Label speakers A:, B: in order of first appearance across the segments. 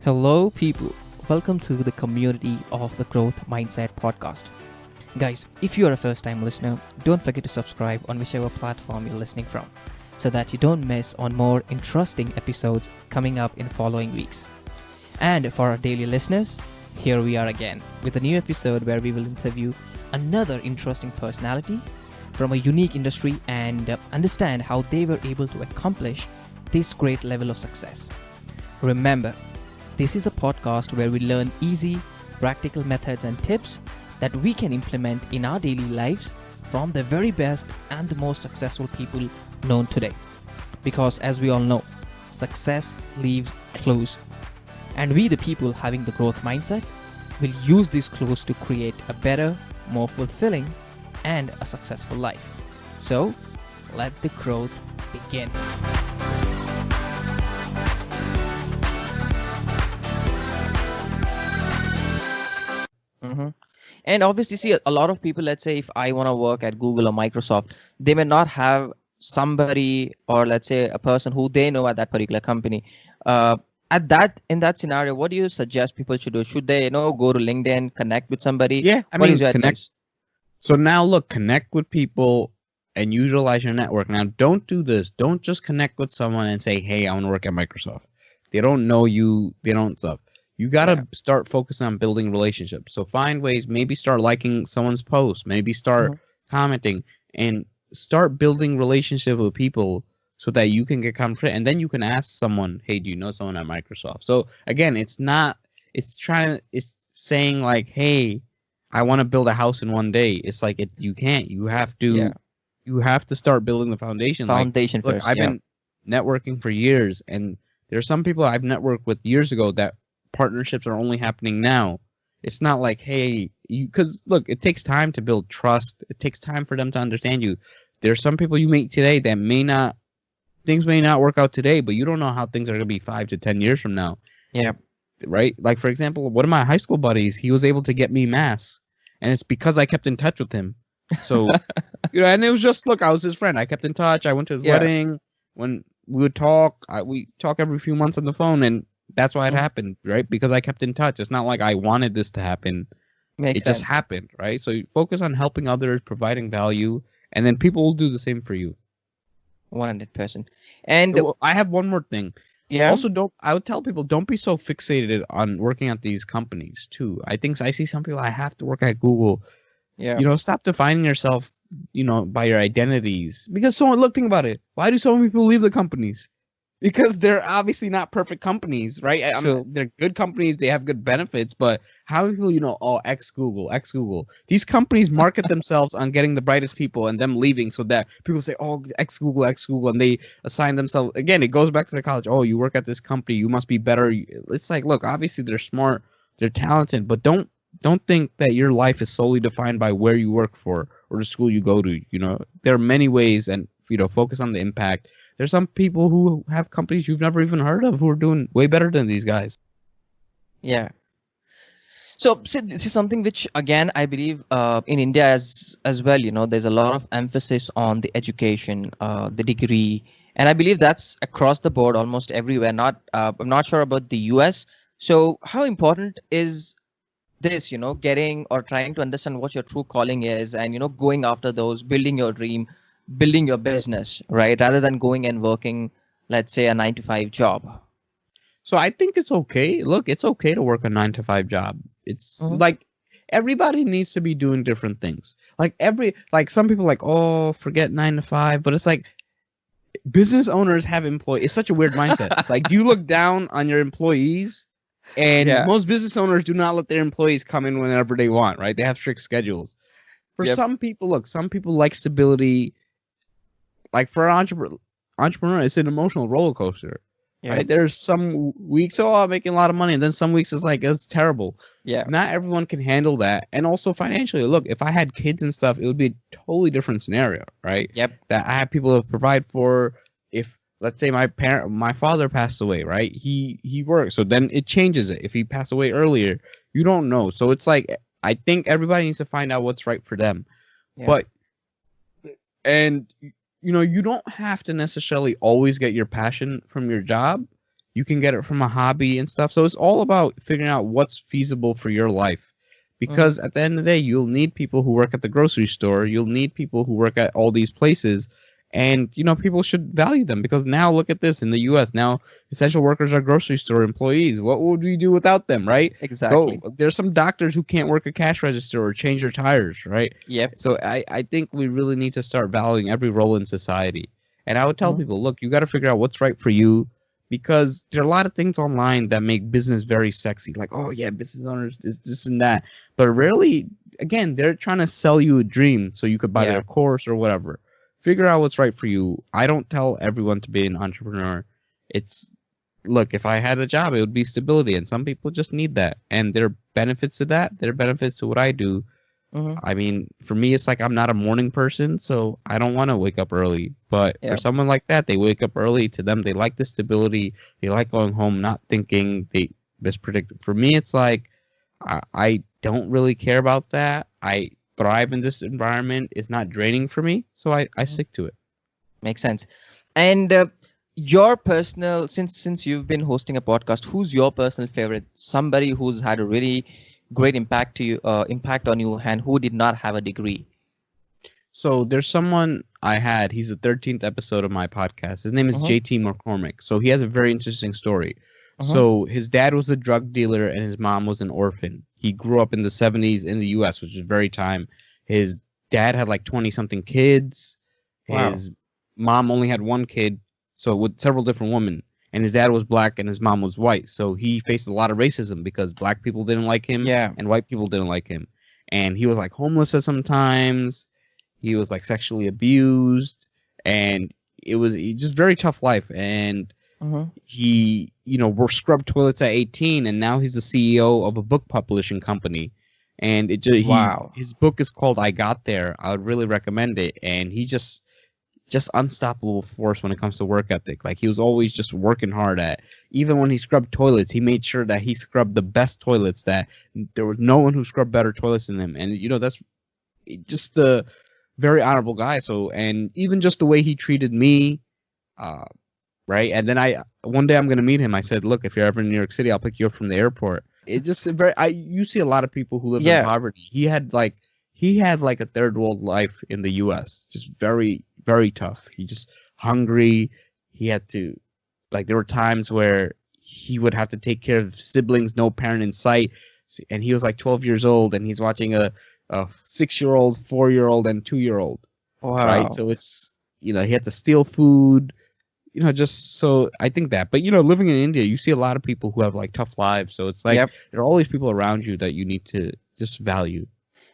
A: Hello, people. Welcome to the community of the Growth Mindset podcast. Guys, if you are a first time listener, don't forget to subscribe on whichever platform you're listening from so that you don't miss on more interesting episodes coming up in following weeks. And for our daily listeners, here we are again with a new episode where we will interview another interesting personality from a unique industry and understand how they were able to accomplish this great level of success. Remember, this is a podcast where we learn easy, practical methods and tips that we can implement in our daily lives from the very best and the most successful people known today. Because as we all know, success leaves clues. And we, the people having the growth mindset, will use these clues to create a better, more fulfilling, and a successful life. So, let the growth begin. Mm-hmm. And obviously, see, a lot of people, let's say if I want to work at Google or Microsoft, they may not have somebody or let's say a person who they know at that particular company. In that scenario, what do you suggest people should do? Should they, go to LinkedIn, connect with somebody?
B: Yeah, I
A: What
B: mean,
A: is your
B: connect.
A: advice?
B: So now look, connect with people and utilize your network. Now, don't do this. Don't just connect with someone and say, "Hey, I want to work at Microsoft." They don't know you. They don't stuff. You gotta
A: Yeah.
B: start focusing on building relationships. So find ways. Maybe start liking someone's post. Maybe start
A: Mhm.
B: commenting and start building relationship with people so that you can get confident. And then you can ask someone, "Hey, do you know someone at Microsoft?" So again, it's not. It's saying like, "Hey, I want to build a house in one day." It's like you can't. You have
A: Yeah.
B: to. You have to start building the foundation. Like,
A: Foundation
B: look,
A: first.
B: I've
A: Yeah.
B: been networking for years, and there's some people I've networked with years ago that partnerships are only happening now. It's not like, hey, because look, it takes time to build trust. It takes time for them to understand you. There's some people you meet today that things may not work out today, but you don't know how things are going to be 5 to 10 years from now,
A: Yeah.
B: right? Like, for example, one of my high school buddies, he was able to get me masks, and it's because I kept in touch with him. So, and it was just, look, I was his friend. I kept in touch. I went to his
A: Yeah.
B: wedding. When we would talk, we talk every few months on the phone, and that's why it
A: Mhm.
B: happened, right? Because I kept in touch. It's not like I wanted this to happen.
A: Makes
B: It just
A: sense.
B: happened, right? So you focus on helping others, providing value, and then people will do the same for you.
A: 100%. And
B: Well, I have one more thing.
A: yeah.
B: Also, I would tell people, don't be so fixated on working at these companies too. I see some people, I have to work at Google.
A: Yeah.
B: Stop defining yourself, by your identities. Because think about it. Why do so many people leave the companies? Because they're obviously not perfect companies, right?
A: True.
B: They're good companies. They have good benefits, but how many people, ex Google, ex Google. These companies market themselves on getting the brightest people and them leaving, so that people say, oh, ex Google, and they assign themselves. Again, it goes back to the college. Oh, you work at this company, you must be better. It's like, look, obviously they're smart, they're talented, but don't think that your life is solely defined by where you work for or the school you go to. There are many ways, and focus on the impact. There's some people who have companies you've never even heard of who are doing way better than these guys.
A: Yeah. So see, this is something which again I believe in India as well. There's a lot of emphasis on the education, the degree, and I believe that's across the board, almost everywhere. Not I'm not sure about the US. So how important is this? Getting or trying to understand what your true calling is, and going after those, building your dream, building your business, right? Rather than going and working, let's say, a 9 to 5 job.
B: So I think it's okay. Look, it's okay to work a 9 to 5 job. It's
A: Mhm.
B: like everybody needs to be doing different things. Like some people like, oh, forget 9 to 5, but it's like business owners have employees. It's such a weird mindset. Like, do you look down on your employees? And
A: Yeah.
B: most business owners do not let their employees come in whenever they want, right? They have strict schedules. For
A: Yep.
B: some people, look, some people like stability. Like for an entrepreneur, it's an emotional roller coaster,
A: Yeah.
B: right? There's some weeks, oh, I'm making a lot of money, and then some weeks it's like it's terrible.
A: Yeah.
B: Not everyone can handle that, and also financially. Look, if I had kids and stuff, it would be a totally different scenario, right?
A: Yep.
B: That I have people to provide for. If let's say my father passed away, right? He works, so then it changes it. If he passed away earlier, you don't know. So it's like I think everybody needs to find out what's right for them.
A: Yeah.
B: But and you don't have to necessarily always get your passion from your job. You can get it from a hobby and stuff. So it's all about figuring out what's feasible for your life.
A: Mm-hmm.
B: Because at the end of the day, you'll need people who work at the grocery store. You'll need people who work at all these places. And, people should value them because now look at this in the US. Now, essential workers are grocery store employees. What would we do without them, right?
A: Exactly.
B: There's some doctors who can't work a cash register or change their tires, right?
A: Yep.
B: So I think we really need to start valuing every role in society. And I would tell
A: Mm-hmm.
B: people, look, you got to figure out what's right for you because there are a lot of things online that make business very sexy. Like, oh, yeah, business owners, this and that. But rarely, again, they're trying to sell you a dream so you could buy
A: Yeah.
B: their course or whatever. Figure out what's right for you. I don't tell everyone to be an entrepreneur. It's look, if I had a job, it would be stability, and some people just need that. And there are benefits to that. There are benefits to what I do.
A: Mm-hmm.
B: I mean, for me, it's like I'm not a morning person, so I don't want to wake up early. But for
A: Yep.
B: someone like that, they wake up early. To them, they like the stability. They like going home, not thinking they mispredict. For me, it's like I don't really care about that. I thrive in this environment. It's not draining for me, so I
A: Mhm.
B: stick to it.
A: Makes sense. And your personal, since you've been hosting a podcast, who's your personal favorite? Somebody who's had a really great impact on you, and who did not have a degree.
B: So there's someone I had. He's the 13th episode of my podcast. His name is
A: Mm-hmm.
B: JT McCormick. So he has a very interesting story.
A: Mm-hmm.
B: So his dad was a drug dealer and his mom was an orphan. He grew up in the 70s in the US, which is very time. His dad had like 20 something kids.
A: Wow.
B: His mom only had one kid, so with several different women. And his dad was black and his mom was white. So he faced a lot of racism because black people didn't like him
A: Yeah.
B: and white people didn't like him. And he was like homeless at some times. He was like sexually abused, and it was just very tough life. And
A: Mm-hmm.
B: he, were scrubbed toilets at 18, and now he's the CEO of a book publishing company. And
A: Wow.
B: his book is called I Got There. I would really recommend it. And he just unstoppable force when it comes to work ethic. Like he was always just working hard at. Even when he scrubbed toilets, he made sure that he scrubbed the best toilets. That there was no one who scrubbed better toilets than him. And that's just the very honorable guy. So, and even just the way he treated me, uh, right? And then one day I'm gonna meet him. I said, look, if you're ever in New York City, I'll pick you up from the airport. It just you see a lot of people who live in
A: Yeah.
B: poverty. He had like a third world life in the U.S. Just very, very tough. He just hungry. He had to, like, there were times where he would have to take care of siblings, no parent in sight, and he was like 12 years old, and he's watching a 6-year-old, 4-year-old, and 2-year-old, right?
A: Wow.
B: So it's he had to steal food, just so I think that. But living in India, you see a lot of people who have like tough lives. So it's like
A: Yep.
B: there are all these people around you that you need to just value.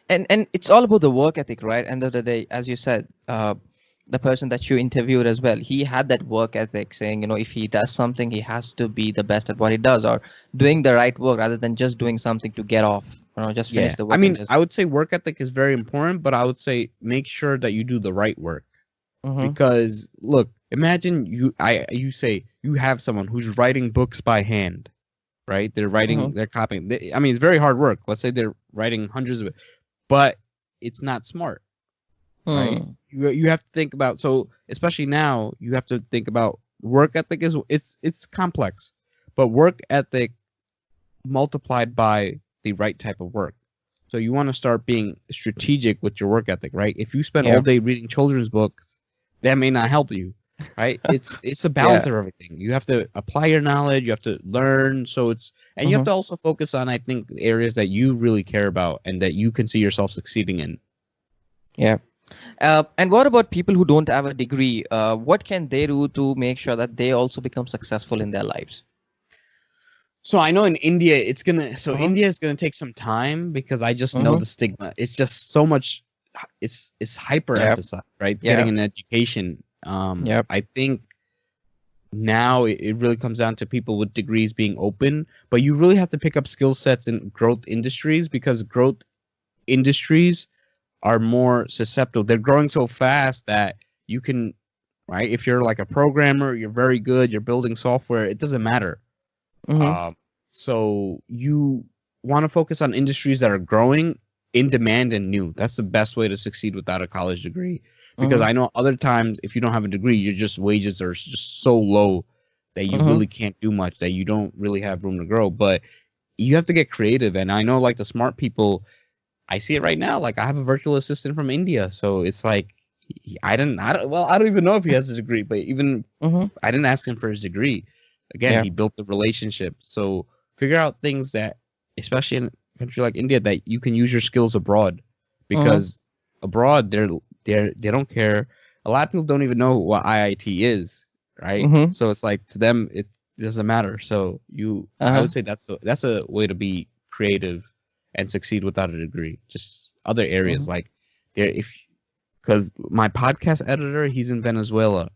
A: And it's all about the work ethic, right? End of the day, as you said, the person that you interviewed as well, he had that work ethic, saying, if he does something, he has to be the best at what he does, or doing the right work rather than just doing something to get off, just finish
B: Yeah,
A: the
B: I
A: work and
B: mean,
A: just.
B: I would say work ethic is very important, but I would say make sure that you do the right work.
A: Mm-hmm.
B: Because look, imagine you say you have someone who's writing books by hand, right? They're copying. I mean, it's very hard work. Let's say they're writing hundreds of it, but it's not smart, right? You have to think about, so especially now you have to think about work ethic is it's complex, but work ethic multiplied by the right type of work. So you want to start being strategic with your work ethic, right? If you spend
A: Yeah.
B: all day reading children's books, that may not help you, right? It's a balance of everything. You have to apply your knowledge, you have to learn, and you have to also focus on, I think, areas that you really care about and that you can see yourself succeeding in.
A: Yeah. And what about people who don't have a degree? What can they do to make sure that they also become successful in their lives?
B: So I know in India India is gonna take some time because I just know
A: Mhm.
B: the stigma. It's just so much. It's hyper emphasized, right?
A: Yeah.
B: Getting an education.
A: Yep.
B: I think now it really comes down to people with degrees being open, but you really have to pick up skill sets in growth industries because growth industries are more susceptible. They're growing so fast that you can, right? If you're like a programmer, you're very good. You're building software. It doesn't matter.
A: Mhm.
B: So you want to focus on industries that are growing, in demand, and new. That's the best way to succeed without a college degree. Because
A: Mhm.
B: I know other times, if you don't have a degree, your just wages are just so low that you
A: Mm-hmm.
B: really can't do much, that you don't really have room to grow. But you have to get creative. And I know like the smart people, I see it right now. Like I have a virtual assistant from India, so it's like I don't even know if he has a degree, but even
A: Mm-hmm.
B: I didn't ask him for his degree. Again,
A: Yeah.
B: he built the relationship. So figure out things that, especially in a country like India, that you can use your skills abroad,
A: Mm-hmm.
B: because abroad they don't care. A lot of people don't even know what IIT is, right?
A: Mm-hmm.
B: So it's like to them it doesn't matter. So I
A: Uh-huh.
B: would say that's a way to be creative and succeed without a degree. Just other
A: Mm-hmm.
B: areas like there if because my podcast editor, he's in Venezuela,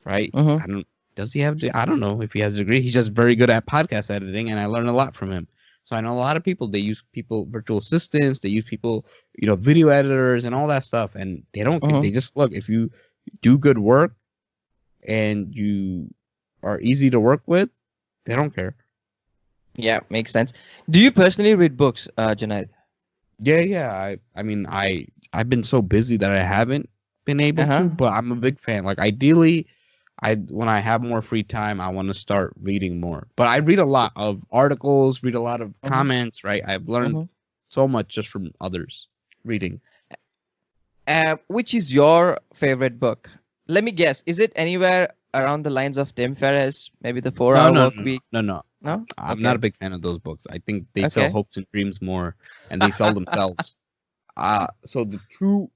B: right?
A: Mm-hmm.
B: I don't does he have I don't know if he has a degree. He's just very good at podcast editing, and I learned a lot from him. So I know a lot of people, they use people virtual assistants, they use people, video editors and all that stuff, and
A: Mm-hmm.
B: they just look, if you do good work and you are easy to work with, they don't care.
A: Yeah, makes sense. Do you personally read books, Junaid?
B: Yeah. I mean I've been so busy that I haven't been able
A: Uh-huh.
B: to, but I'm a big fan. Like ideally, I when I have more free time, I want to start reading more. But I read a
A: So,
B: lot of articles, read a lot of
A: mm-hmm.
B: comments, right? I've learned
A: Mm-hmm.
B: so much just from others reading.
A: Which is your favorite book? Let me guess. Is it anywhere around the lines of Tim Ferriss? Maybe the
B: No,
A: 4 Hour
B: no,
A: Work
B: no, no,
A: Week?
B: no, no.
A: No?
B: I'm not
A: Okay.
B: a big fan of those books. I think they sell
A: Okay.
B: hopes and dreams more, and they sell themselves.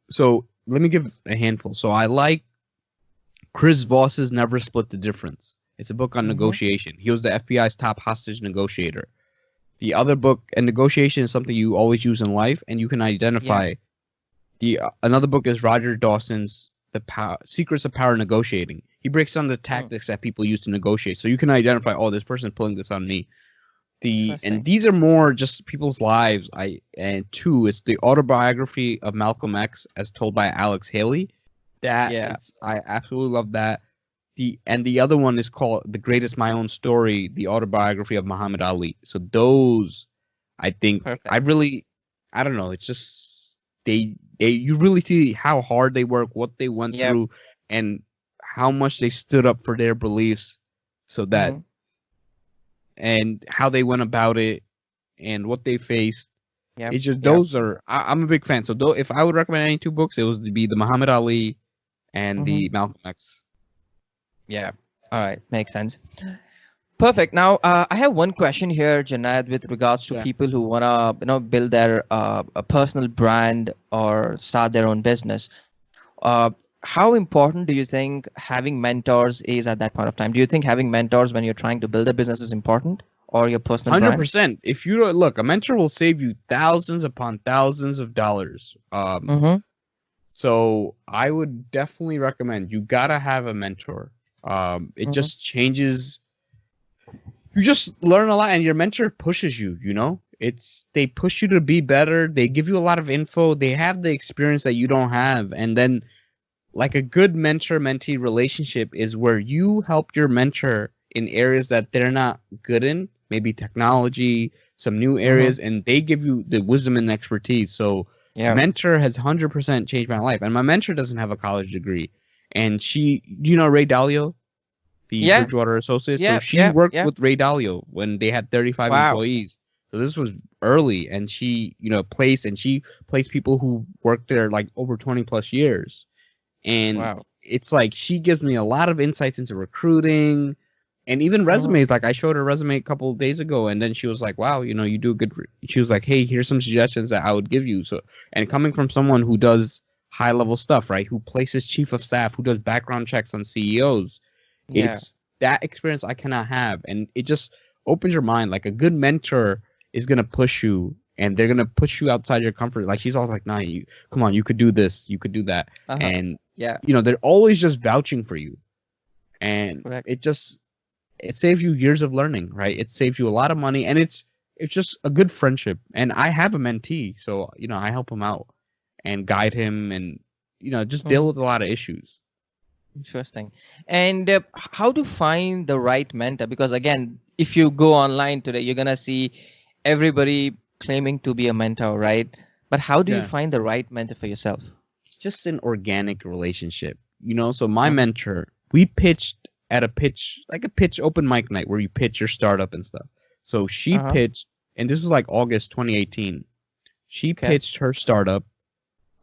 B: So let me give a handful. So I like Chris Voss's Never Split the Difference. It's a book on
A: Mm-hmm.
B: negotiation. He was the FBI's top hostage negotiator. The other book, and negotiation is something you always use in life, and you can
A: Yeah.
B: identify. The Another book is Roger Dawson's Secrets of Power Negotiating. He breaks down the
A: Mm.
B: tactics that people use to negotiate, so you can identify, oh, this person's pulling this on me. And
A: Interesting.
B: these are more just people's lives. And two, it's the autobiography of Malcolm X as told by Alex Haley.
A: Yeah.
B: I absolutely love that. The other one is called The Greatest My Own Story, the autobiography of Muhammad Ali. So those, I think,
A: Perfect.
B: I don't know. It's just you really see how hard they work, what they went
A: Yep.
B: through, and how much they stood up for their beliefs, so that
A: Mm-hmm.
B: and how they went about it and what they faced.
A: Yep.
B: It's just
A: Yep.
B: those are I'm a big fan. So though, if I would recommend any two books, it would be the Muhammad Ali and
A: Mm-hmm.
B: the Malcolm X.
A: Yeah. All right. Makes sense. Perfect. Now, I have one question here, Janad, with regards to
B: Yeah.
A: people who wanna, build their a personal brand or start their own business. Uh, how important do you think having mentors is at that point of time? Do you think having mentors when you're trying to build a business is important, or your personal brand?
B: 100%. If you don't look, a mentor will save you thousands upon thousands of dollars.
A: Mm-hmm.
B: So I would definitely recommend, you gotta have a mentor. It
A: Mm-hmm.
B: just changes. You just learn a lot, and your mentor pushes you. They push you to be better. They give you a lot of info. They have the experience that you don't have, and then like a good mentor-mentee relationship is where you help your mentor in areas that they're not good in, maybe technology, some new
A: Mm-hmm.
B: areas, and they give you the wisdom and expertise. So
A: Yeah.
B: mentor has 100% changed my life, and my mentor doesn't have a college degree, and Ray Dalio, the
A: Yeah.
B: Bridgewater associate. So
A: Yeah.
B: she
A: Yeah.
B: worked
A: Yeah.
B: with Ray Dalio when they had 35
A: Wow.
B: employees. So this was early, and she placed people who worked there like over 20 plus years. And
A: Wow.
B: it's like she gives me a lot of insights into recruiting and even
A: Mm-hmm.
B: resumes. Like I showed her resume a couple of days ago, and then she was like, wow, you do a good she was like, hey, here's some suggestions that I would give you. So, and coming from someone who does high level stuff, right, who places chief of staff, who does background checks on CEOs,
A: Yeah.
B: it's that experience I cannot have. And it just opens your mind. Like a good mentor is gonna push you, and they're gonna push you outside your comfort. Like she's always like, nah, you come on, you could do this, you could do that.
A: Uh-huh.
B: And
A: Yeah.
B: they're always just vouching for you. And
A: Correct.
B: it saves you years of learning, right? It saves you a lot of money, and it's just a good friendship. And I have a mentee, so I help him out and guide him, and just deal
A: Mm-hmm.
B: with a lot of issues.
A: Interesting. And how to find the right mentor? Because again, if you go online today, you're gonna see everybody claiming to be a mentor, right? But how do you
B: Yeah.
A: find the right mentor for yourself?
B: It's just an organic relationship. So my
A: Mm-hmm.
B: mentor, we pitched at a pitch open mic night where you pitch your startup and stuff. So she
A: Uh-huh.
B: pitched, and this was like August 2018. She
A: Okay.
B: pitched her startup.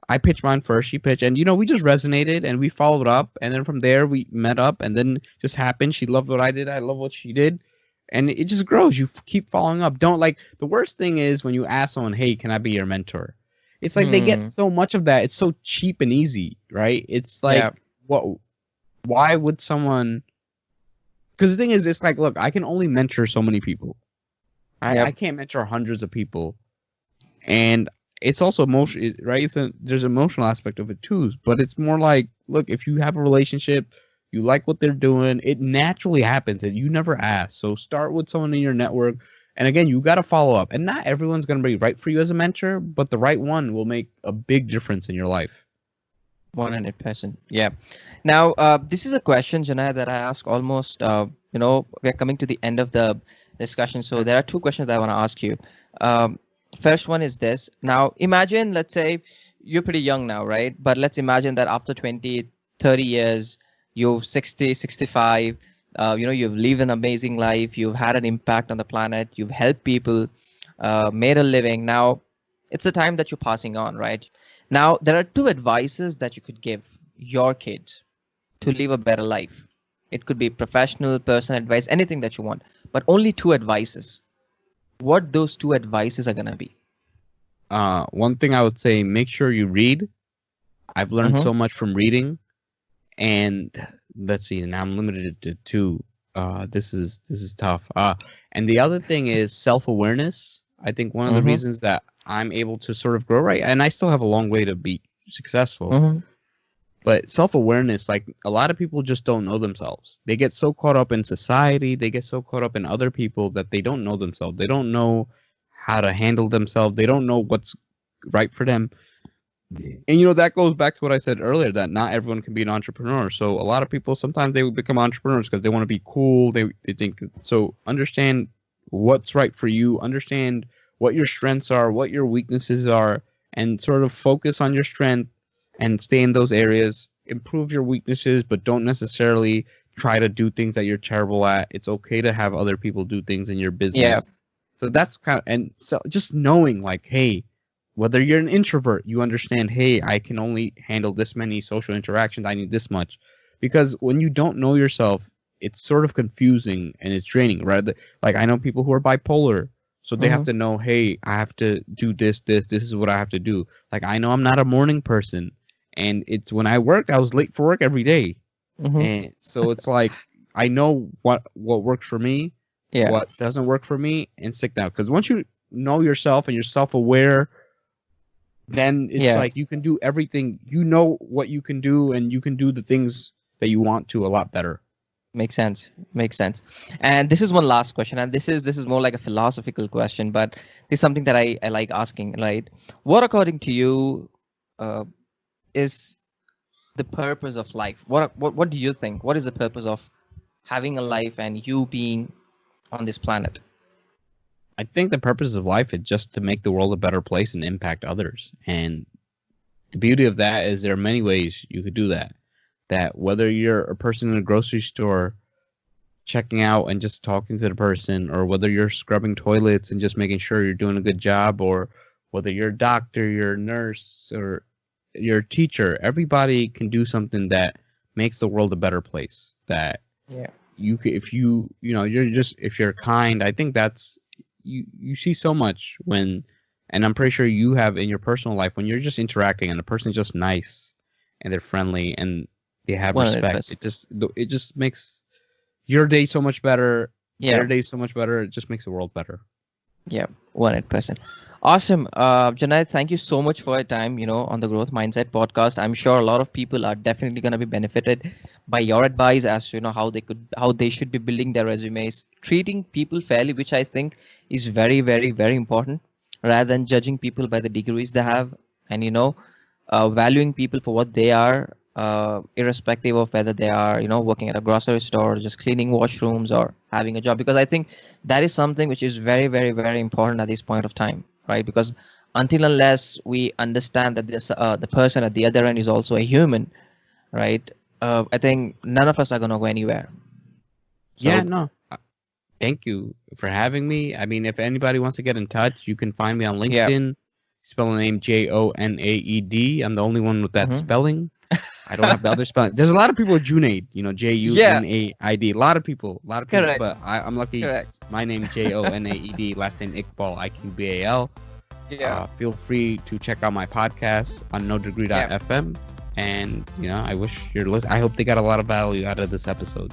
B: I pitched mine first. She pitched, and we just resonated, and we followed up, and then from there we met up, and then just happened. She loved what I did. I love what she did, and it just grows. You keep following up. Don't like the worst thing is when you ask someone, "Hey, can I be your mentor?" It's like they
A: Hmm.
B: get so much of that. It's so cheap and easy, right? It's
A: Yeah.
B: like what? Why would someone? Because the thing is, it's like, look, I can only mentor so many people. I
A: Yep.
B: can't mentor hundreds of people, and it's also emotional, right? There's an emotional aspect of it too, but it's more like, look, if you have a relationship, you like what they're doing, it naturally happens, and you never ask. So start with someone in your network, and again, you got to follow up. And not everyone's gonna be right for you as a mentor, but the right one will make a big difference in your life.
A: 100%. Yeah. Now, this is a question, Janai, that I ask almost, we're coming to the end of the discussion. So there are two questions that I want to ask you. Um, First one is this. Now, imagine, let's say you're pretty young now, right? But let's imagine that after 20, 30 years, you're 60, 65, you've lived an amazing life, you've had an impact on the planet, you've helped people, made a living. Now, it's the time that you're passing on, right? Now, there are two advices that you could give your kids to live a better life. It could be professional, personal advice, anything that you want, but only two advices. What those two advices are gonna be?
B: One thing I would say: make sure you read. I've learned
A: Mm-hmm.
B: so much from reading, and let's see, now I'm limited to two. This is tough. And the other thing is self-awareness. I think one of the
A: Mm-hmm.
B: reasons that I'm able to sort of grow, right, and I still have a long way to be successful,
A: Mm-hmm.
B: but self-awareness, like a lot of people just don't know themselves. They get so caught up in society, they get so caught up in other people that they don't know themselves. They don't know how to handle themselves. They don't know what's right for them. And that goes back to what I said earlier, that not everyone can be an entrepreneur. So a lot of people, sometimes they become entrepreneurs because they want to be cool. They think so. Understand what's right for you. Understand what your strengths are, what your weaknesses are, and sort of focus on your strength and stay in those areas. Improve your weaknesses, but don't necessarily try to do things that you're terrible at. It's okay to have other people do things in your
A: Yeah,
B: business. So that's kind of, and so just knowing, like, hey, whether you're an introvert, you understand, hey, I can only handle this many social interactions. I need this much. Because when you don't know yourself, it's sort of confusing and it's draining, right? Like, I know people who are bipolar, so they have
A: mm-hmm.
B: to know, hey, I have to do this is what I have to do. Like, I know I'm not a morning person, and it's when I worked, I was late for work every day.
A: Mm-hmm.
B: And so it's like, I know what works for me,
A: Yeah,
B: what doesn't work for me, and stick that. Because once you know yourself and you're self-aware, then it's
A: yeah,
B: like you can do everything. You know what you can do, and you can do the things that you want to a lot better.
A: makes sense. Makes sense. And this is one last question, and this is more like a philosophical question, but this is something that I like asking, right? What, according to you, uh, is the purpose of life? What do you think? What is the purpose of having a life and you being on this planet?
B: I think the purpose of life is just to make the world a better place and impact others. And the beauty of that is there are many ways you could do that. That whether you're a person in a grocery store checking out and just talking to the person, or whether you're scrubbing toilets and just making sure you're doing a good job, or whether you're a doctor, you're a nurse, or you're a teacher, everybody can do something that makes the world a better place. That
A: Yeah.
B: if you're just, if you're kind, I think that's, you see so much when, and I'm pretty sure you have in your personal life, when you're just interacting and the person's just nice and they're friendly and they have respect,
A: 100%.
B: it just makes your day so much better,
A: Yeah.
B: their day so much better. It just makes the world better.
A: Yeah, 100%. Awesome. Jonaed, thank you so much for your time, on the Growth Mindset podcast. I'm sure a lot of people are definitely going to be benefited by your advice as to, how they should be building their resumes, treating people fairly, which I think is very, very, very important, rather than judging people by the degrees they have, and, valuing people for what they are, irrespective of whether they are, working at a grocery store, or just cleaning washrooms, or having a job. Because I think that is something which is very, very, very important at this point of time, right? Because until unless we understand that the person at the other end is also a human, right? I think none of us are going to go anywhere.
B: Yeah, no. Thank you for having me. I mean, if anybody wants to get in touch, you can find me on LinkedIn. Spell the name Jonaed. I'm the only one with that spelling. I don't have the other spelling. There's a lot of people with Junaid, Junaid. A lot of people.
A: Correct.
B: But I'm lucky.
A: Correct.
B: My name Jonaed. Last name Iqbal, Iqbal.
A: Yeah.
B: Feel free to check out my podcast on nodegree.fm. And I wish I hope they got a lot of value out of this episode.